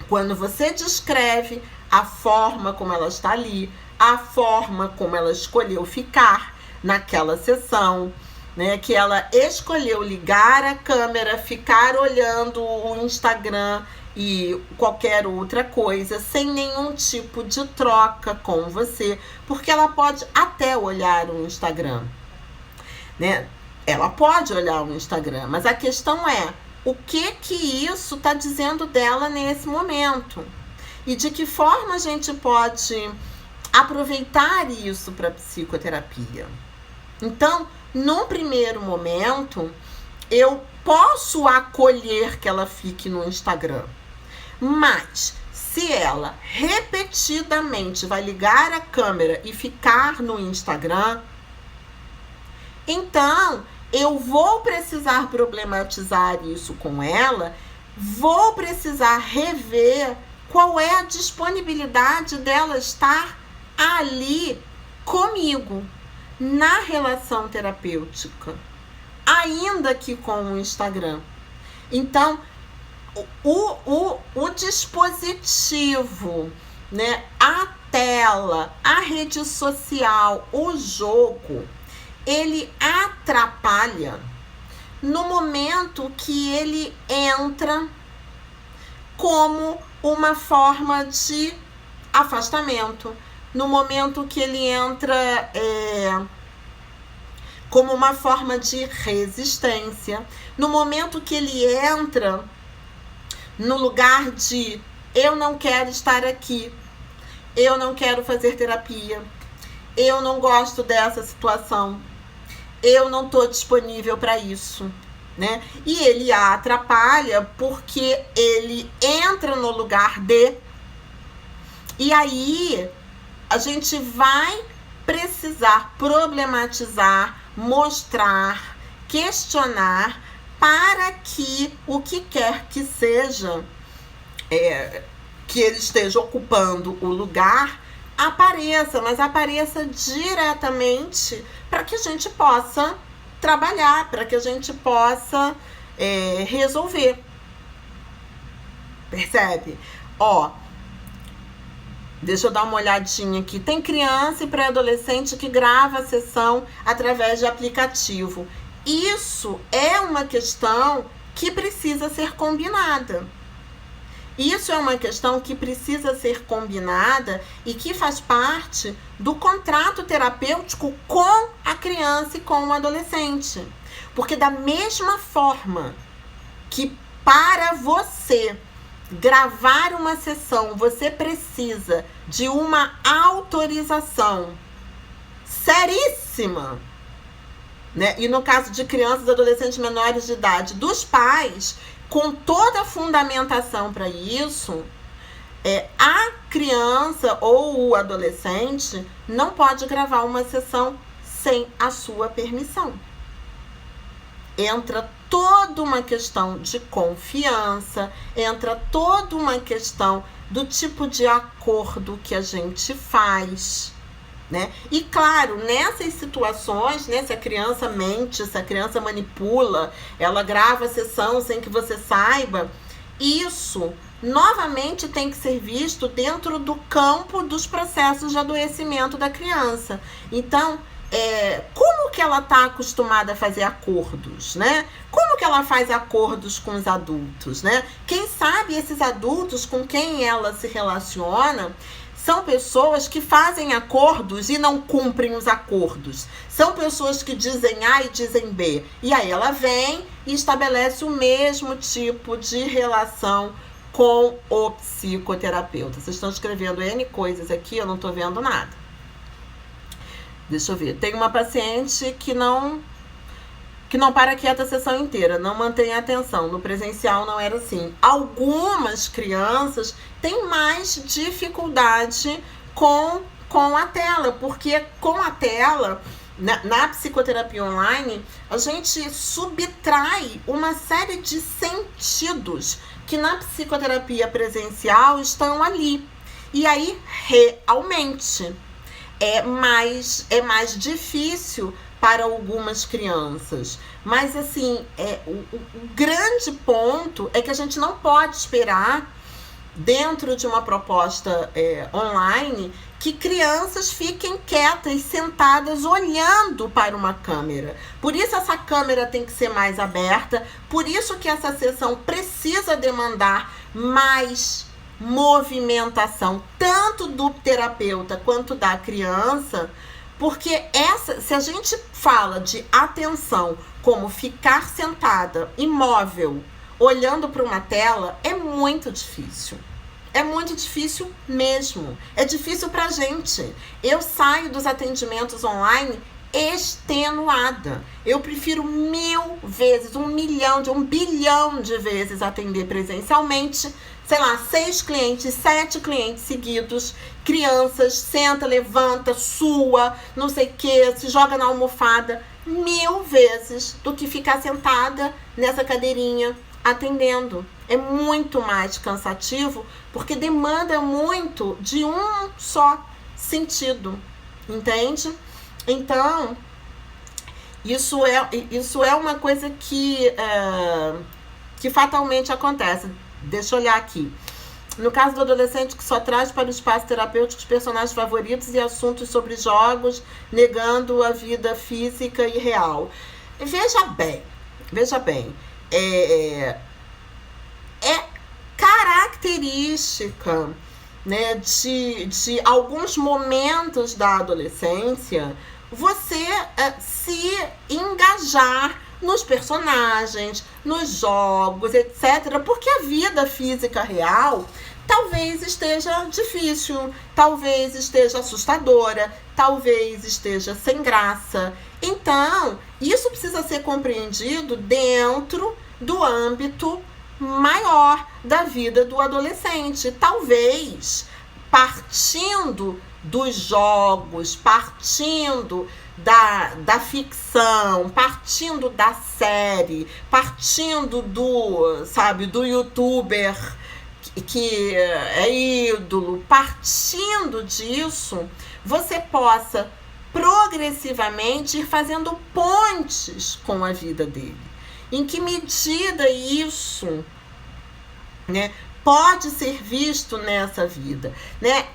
quando você descreve a forma como ela está ali, a forma como ela escolheu ficar naquela sessão, né, que ela escolheu ligar a câmera, ficar olhando o Instagram e qualquer outra coisa, sem nenhum tipo de troca com você, porque ela pode até olhar o Instagram, né? Ela pode olhar o Instagram, mas a questão é, o que isso está dizendo dela nesse momento? E de que forma a gente pode aproveitar isso para psicoterapia? Então, num primeiro momento, eu posso acolher que ela fique no Instagram. Mas, se ela repetidamente vai ligar a câmera e ficar no Instagram, então eu vou precisar problematizar isso com ela, vou precisar rever qual é a disponibilidade dela estar ali comigo, na relação terapêutica, ainda que com o Instagram. Então, o dispositivo, né, a tela, a rede social, o jogo, ele atrapalha no momento que ele entra como uma forma de afastamento, no momento que ele entra como uma forma de resistência, no momento que ele entra no lugar de eu não quero estar aqui, eu não quero fazer terapia, eu não gosto dessa situação, eu não estou disponível para isso, né? E ele a atrapalha porque ele entra no lugar de, e aí a gente vai precisar problematizar, mostrar, questionar, para que o que quer que seja que ele esteja ocupando o lugar apareça, mas apareça diretamente para que a gente possa trabalhar, para que a gente possa resolver. Percebe? Deixa eu dar uma olhadinha aqui. Tem criança e pré-adolescente que grava a sessão através de aplicativo. Isso é uma questão que precisa ser combinada. Isso é uma questão que precisa ser combinada e que faz parte do contrato terapêutico com a criança e com o adolescente. Porque da mesma forma que para você gravar uma sessão, você precisa de uma autorização seríssima, né? E no caso de crianças e adolescentes menores de idade, dos pais, com toda a fundamentação para isso, a criança ou o adolescente não pode gravar uma sessão sem a sua permissão. Entra toda uma questão de confiança, entra toda uma questão do tipo de acordo que a gente faz, né? E claro, nessas situações, né, se a criança mente, se a criança manipula, ela grava a sessão sem que você saiba, isso novamente tem que ser visto dentro do campo dos processos de adoecimento da criança. Então, como que ela está acostumada a fazer acordos, né? Como que ela faz acordos com os adultos, né? Quem sabe esses adultos com quem ela se relaciona são pessoas que fazem acordos e não cumprem os acordos. São pessoas que dizem A e dizem B. E aí ela vem e estabelece o mesmo tipo de relação com o psicoterapeuta. Vocês estão escrevendo N coisas aqui, eu não estou vendo nada. Deixa eu ver. Tem uma paciente que não para quieta a sessão inteira, não mantém a atenção. No presencial não era assim. Algumas crianças têm mais dificuldade com a tela, porque com a tela, na psicoterapia online, a gente subtrai uma série de sentidos que na psicoterapia presencial estão ali. E aí, realmente, é mais difícil para algumas crianças. Mas, assim, o grande ponto é que a gente não pode esperar, dentro de uma proposta online, que crianças fiquem quietas, sentadas, olhando para uma câmera. Por isso essa câmera tem que ser mais aberta, por isso que essa sessão precisa demandar mais movimentação, tanto do terapeuta quanto da criança, porque se a gente fala de atenção como ficar sentada, imóvel, olhando para uma tela, é muito difícil. É muito difícil mesmo. É difícil pra gente. Eu saio dos atendimentos online extenuada. Eu prefiro 1000 vezes, 1 bilhão de vezes atender presencialmente, sei lá, 6 clientes, 7 clientes seguidos, crianças, senta, levanta, sua, não sei o que, se joga na almofada, 1000 vezes do que ficar sentada nessa cadeirinha atendendo. É muito mais cansativo, porque demanda muito de um só sentido, entende? Então, isso é uma coisa que fatalmente acontece. Deixa eu olhar aqui. No caso do adolescente que só traz para o espaço terapêutico os personagens favoritos e assuntos sobre jogos, negando a vida física e real. Veja bem, é característica, né, de alguns momentos da adolescência você se engajar nos personagens, nos jogos, etc. Porque a vida física real talvez esteja difícil, talvez esteja assustadora, talvez esteja sem graça. Então, isso precisa ser compreendido dentro do âmbito maior da vida do adolescente. Talvez partindo dos jogos, partindo da ficção, partindo da série, partindo do youtuber que é ídolo, partindo disso, você possa progressivamente ir fazendo pontes com a vida dele. Em que medida isso, né, pode ser visto nessa vida, né?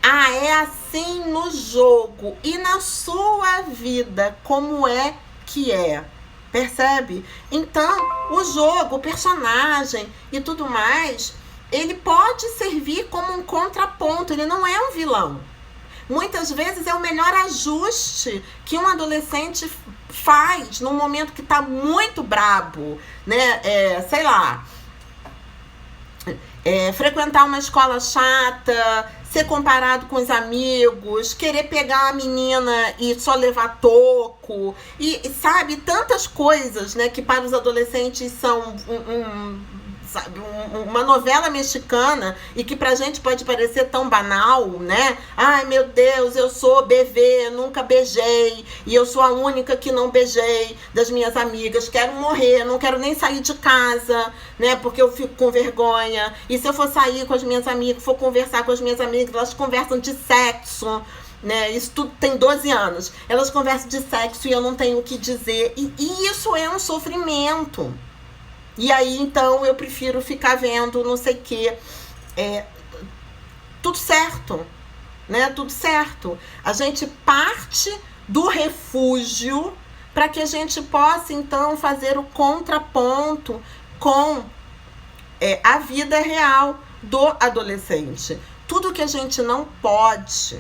É assim no jogo e na sua vida, como é que é? Percebe? Então, o jogo, o personagem e tudo mais, ele pode servir como um contraponto, ele não é um vilão. Muitas vezes é o melhor ajuste que um adolescente faz num momento que tá muito brabo, né? Sei lá, frequentar uma escola chata, ser comparado com os amigos, querer pegar a menina e só levar toco, e sabe, tantas coisas, né, que para os adolescentes são uma novela mexicana e que pra gente pode parecer tão banal, né? Ai, meu Deus, eu sou BV, nunca beijei, e eu sou a única que não beijei das minhas amigas, quero morrer, não quero nem sair de casa, né? Porque eu fico com vergonha, e se eu for sair com as minhas amigas, for conversar com as minhas amigas, elas conversam de sexo, né? Isso tudo tem 12 anos. Elas conversam de sexo e eu não tenho o que dizer. E isso é um sofrimento. E aí, então, eu prefiro ficar vendo não sei o quê. Tudo certo, né? Tudo certo. A gente parte do refúgio para que a gente possa, então, fazer o contraponto com a vida real do adolescente. Tudo que a gente não pode,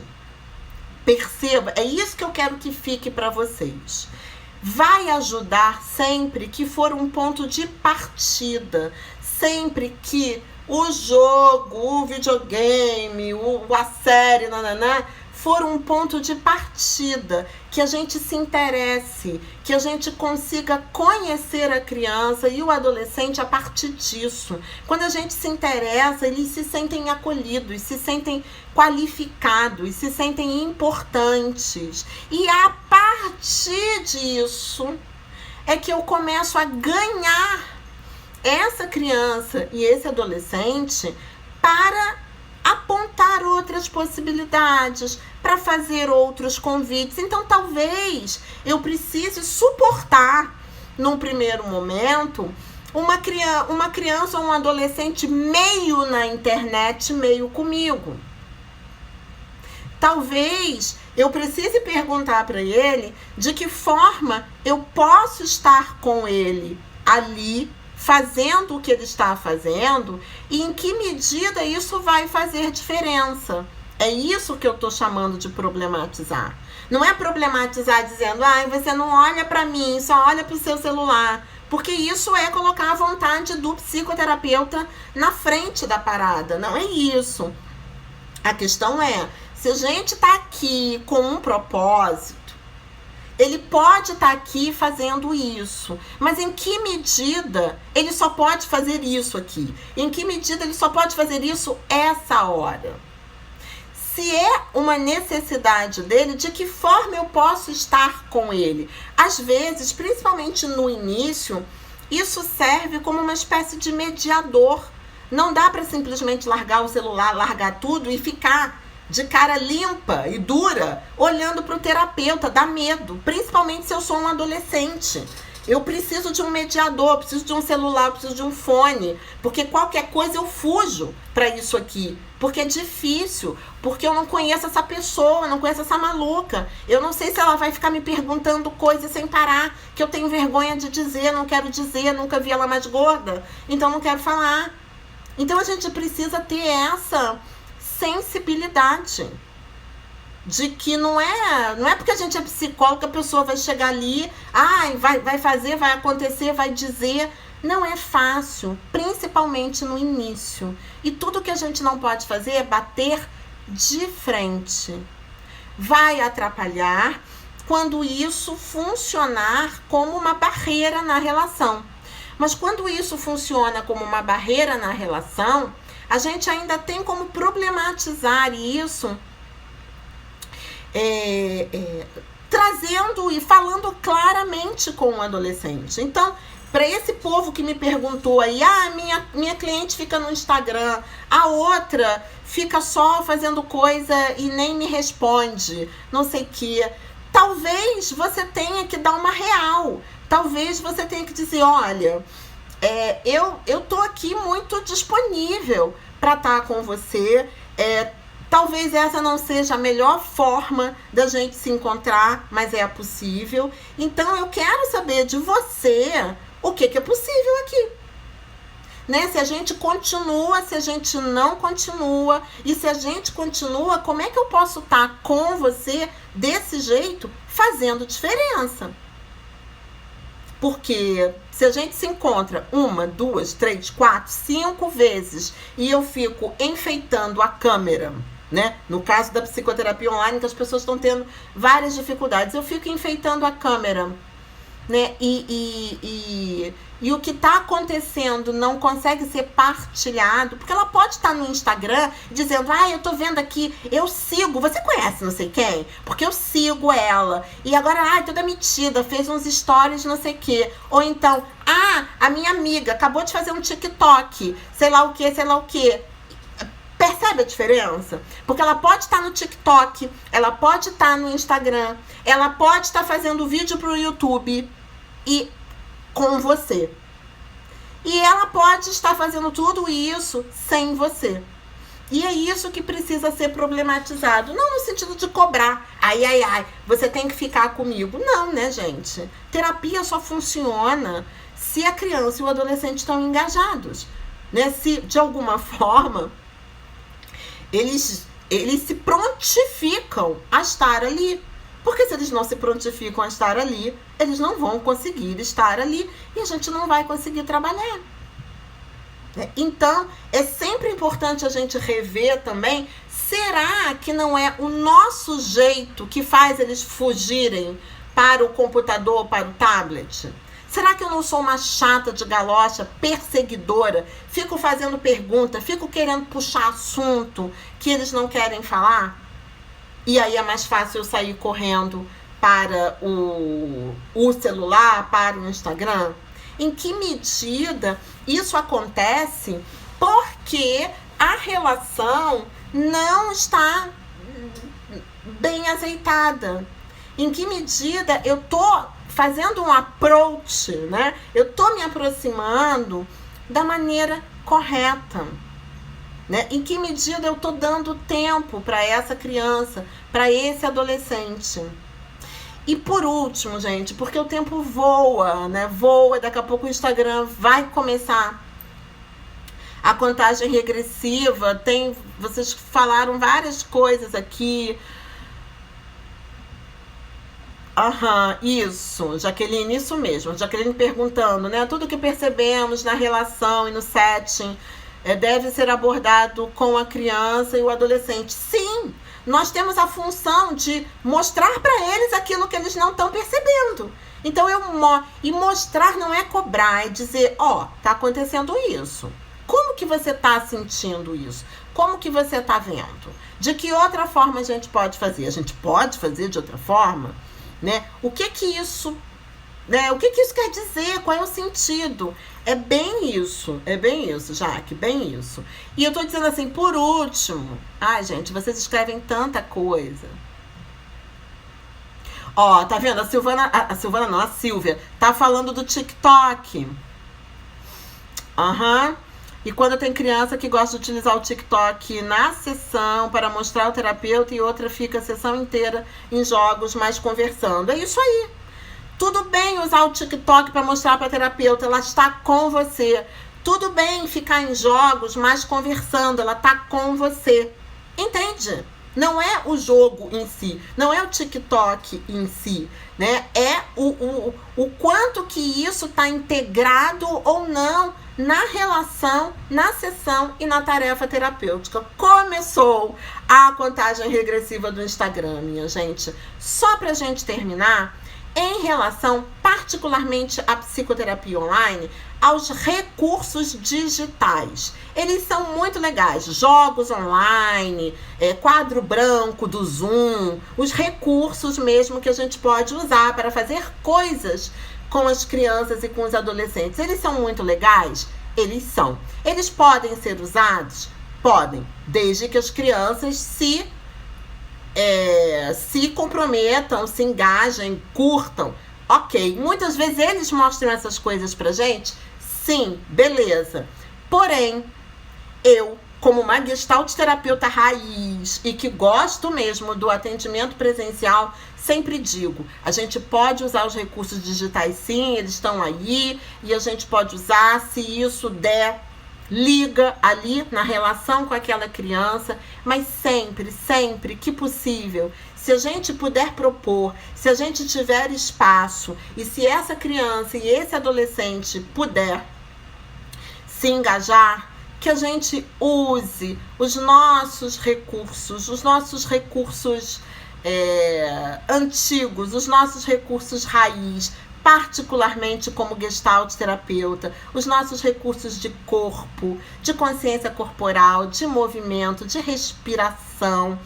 perceba, é isso que eu quero que fique para vocês. Vai ajudar sempre que for um ponto de partida, sempre que o jogo, o videogame, a série, for um ponto de partida, que a gente se interesse, que a gente consiga conhecer a criança e o adolescente a partir disso. Quando a gente se interessa, eles se sentem acolhidos, se sentem qualificados, se sentem importantes. E a partir disso é que eu começo a ganhar essa criança e esse adolescente para apontar outras possibilidades, para fazer outros convites. Então, talvez eu precise suportar, num primeiro momento, uma criança ou um adolescente meio na internet, meio comigo. Talvez eu precise perguntar para ele de que forma eu posso estar com ele ali, fazendo o que ele está fazendo, e em que medida isso vai fazer diferença. É isso que eu estou chamando de problematizar. Não é problematizar dizendo, você não olha para mim, só olha para o seu celular. Porque isso é colocar a vontade do psicoterapeuta na frente da parada. Não é isso. A questão é, se a gente está aqui com um propósito, ele pode estar aqui fazendo isso, mas em que medida ele só pode fazer isso aqui? Em que medida ele só pode fazer isso essa hora? Se é uma necessidade dele, de que forma eu posso estar com ele? Às vezes, principalmente no início, isso serve como uma espécie de mediador. Não dá para simplesmente largar o celular, largar tudo e ficar de cara limpa e dura, olhando para o terapeuta, dá medo, principalmente se eu sou um adolescente. Eu preciso de um mediador, preciso de um celular, preciso de um fone, porque qualquer coisa eu fujo para isso aqui, porque é difícil, porque eu não conheço essa pessoa, não conheço essa maluca, eu não sei se ela vai ficar me perguntando coisas sem parar, que eu tenho vergonha de dizer, não quero dizer, nunca vi ela mais gorda, então não quero falar. Então a gente precisa ter essa sensibilidade de que não é porque a gente é psicólogo que a pessoa vai chegar ali, vai fazer, vai acontecer, vai dizer. Não é fácil, principalmente no início. E tudo que a gente não pode fazer é bater de frente. Vai atrapalhar quando isso funcionar como uma barreira na relação. Mas quando isso funciona como uma barreira na relação, a gente ainda tem como problematizar isso, trazendo e falando claramente com o adolescente. Então, para esse povo que me perguntou aí, minha cliente fica no Instagram, a outra fica só fazendo coisa e nem me responde, não sei o quê. Talvez você tenha que dar uma real. Talvez você tenha que dizer, olha, eu tô aqui muito disponível para estar com você. Talvez essa não seja a melhor forma da gente se encontrar, mas é possível. Então eu quero saber de você o que é possível aqui. Né? Se a gente continua, se a gente não continua, e se a gente continua, como é que eu posso estar com você desse jeito, fazendo diferença? Porque se a gente se encontra 1, 2, 3, 4, 5 vezes e eu fico enfeitando a câmera, né? No caso da psicoterapia online, que as pessoas estão tendo várias dificuldades, eu fico enfeitando a câmera, né? E o que está acontecendo não consegue ser partilhado, porque ela pode estar no Instagram dizendo, eu tô vendo aqui, eu sigo, você conhece não sei quem? Porque eu sigo ela, e agora, toda metida, fez uns stories não sei o quê, ou então, a minha amiga acabou de fazer um TikTok, sei lá o quê, Percebe Percebe a diferença? Porque ela pode estar no TikTok, ela pode estar no Instagram, ela pode estar fazendo vídeo pro YouTube e com você. E ela pode estar fazendo tudo isso sem você. E é isso que precisa ser problematizado. Não no sentido de cobrar. Ai, você tem que ficar comigo. Não, né, gente? Terapia só funciona se a criança e o adolescente estão engajados. Né? Se, de alguma forma, eles se prontificam a estar ali. Porque se eles não se prontificam a estar ali, eles não vão conseguir estar ali e a gente não vai conseguir trabalhar. Então, é sempre importante a gente rever também, será que não é o nosso jeito que faz eles fugirem para o computador, para o tablet? Será que eu não sou uma chata de galocha, perseguidora, fico fazendo pergunta, fico querendo puxar assunto que eles não querem falar? E aí é mais fácil eu sair correndo para o celular, para o Instagram? Em que medida isso acontece porque a relação não está bem azeitada? Em que medida eu tô fazendo um approach, né? Eu tô me aproximando da maneira correta, né? Em que medida eu tô dando tempo para essa criança, para esse adolescente? E por último, gente, porque o tempo voa, né? Voa, daqui a pouco o Instagram vai começar a contagem regressiva. Vocês falaram várias coisas aqui. Isso, Jaqueline, isso mesmo. Jaqueline perguntando, né? Tudo que percebemos na relação e no setting deve ser abordado com a criança e o adolescente. Sim! Nós temos a função de mostrar para eles aquilo que eles não estão percebendo. Então, e mostrar não é cobrar, é dizer, tá acontecendo isso. Como que você está sentindo isso? Como que você está vendo? De que outra forma a gente pode fazer? A gente pode fazer de outra forma? Né? O que isso quer dizer? Qual é o sentido? É bem isso, Jaque, bem isso. E eu tô dizendo assim, por último, gente, vocês escrevem tanta coisa. Tá vendo? A Silvia tá falando do TikTok. E quando tem criança que gosta de utilizar o TikTok na sessão para mostrar ao terapeuta e outra fica a sessão inteira em jogos, mas conversando. É isso aí. Tudo bem usar o TikTok para mostrar para a terapeuta, ela está com você. Tudo bem ficar em jogos, mas conversando, ela está com você. Entende? Não é o jogo em si, não é o TikTok em si, né? É o quanto que isso está integrado ou não na relação, na sessão e na tarefa terapêutica. Começou a contagem regressiva do Instagram, minha gente. Só pra gente terminar, em relação particularmente à psicoterapia online, aos recursos digitais. Eles são muito legais. Jogos online, quadro branco do Zoom, os recursos mesmo que a gente pode usar para fazer coisas com as crianças e com os adolescentes. Eles são muito legais? Eles são. Eles podem ser usados? Podem, desde que as crianças se comprometam, se engajem, curtam. Ok, muitas vezes eles mostram essas coisas pra gente? Sim, beleza. Porém, eu, como uma gestalt terapeuta raiz e que gosto mesmo do atendimento presencial, sempre digo, a gente pode usar os recursos digitais sim, eles estão aí e a gente pode usar, se isso der, liga ali na relação com aquela criança, mas sempre, sempre que possível, se a gente puder propor, se a gente tiver espaço e se essa criança e esse adolescente puder se engajar, que a gente use os nossos recursos antigos, os nossos recursos raiz, particularmente como gestalt terapeuta, os nossos recursos de corpo, de consciência corporal, de movimento, de respiração,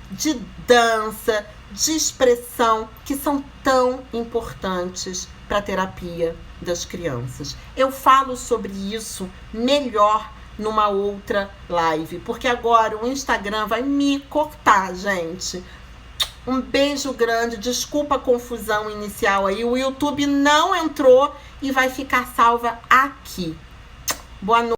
de dança, de expressão, que são tão importantes para a terapia das crianças. Eu falo sobre isso melhor numa outra live, porque agora o Instagram vai me cortar, gente. Um beijo grande, desculpa a confusão inicial aí, o YouTube não entrou e vai ficar salva aqui. Boa noite.